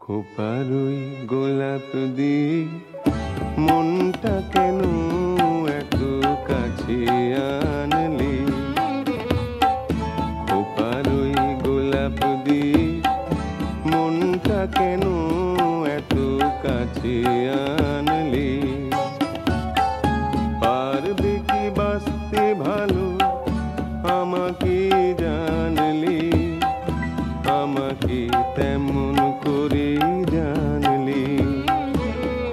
খোপারই গোলাপ দিয়ে মনটা কেন এত কাছে আনলি? খোপারই গোলাপ দিয়ে মনটা কেন এত কাছে আনলি? পারবে কি বাঁচতে ভালো আমাকে জানলি? আমাকে তেমন করে জানলি?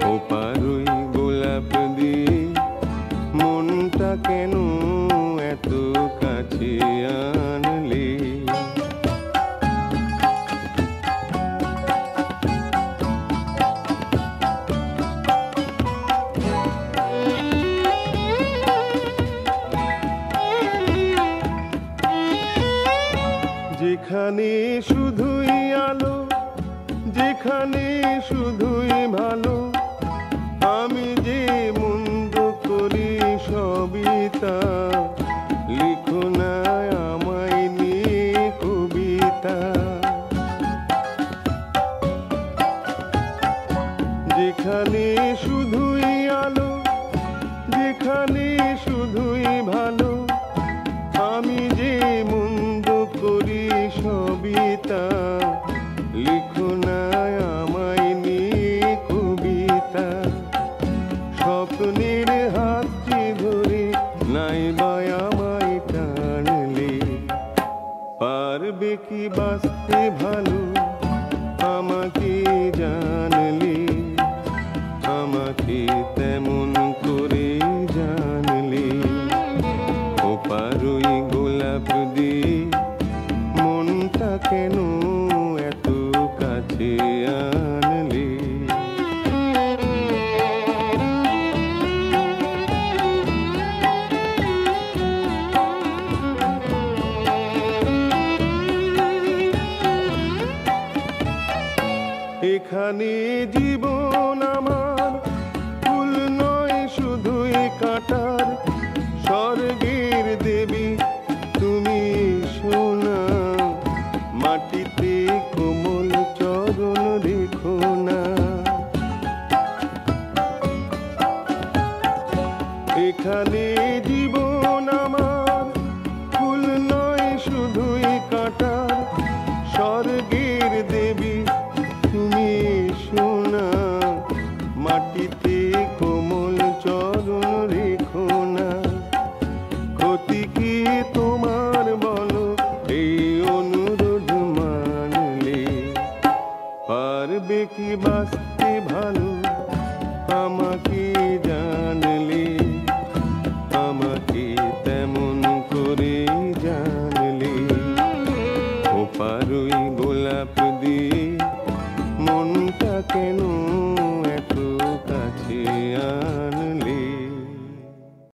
খোপারই গোলাপ দিয়ে মনটা কেন এত কাছে আনলি? যেখানে শুধুই আলো, যেখানে শুধুই ভালো, আমি যে মন্দ করি সবই তা। লিখো না আমায় নিয়ে কবিতা। যেখানে শুধুই আলো, যেখানে শুধুই ভালো, আমি যে মন্দ করি সবই তা। লিখো না আমায় নিয়ে কবিতা। স্বপ্নের হাতটি ধরে নাইবা আমায় টানলে? পারবে কি বাঁচতে ভালো আমাকে জানলে? আমাকে তেমন করে জানলে? খোপারই গোলাপ দিয়ে মনটা কেন এত কাছে আনলি? এখানে জীবন আমার ফুল নয় শুধুই কাঁটার। স্বর্গের দেবী তুমি সোনা, মাটিতে কোমল চরণ রেখো না। এখানে জীবন আমার ফুল নয় শুধুই কাঁটার। স্বর্গের দেবী তুমি সোনা, মাটিতে কোমল চরণ রেখো না। ক্ষতি কি তোমার বলো এই অনুরোধ মানলে? পারবে কি বাঁচতে ভালো আমাকে জানলে? আমাকে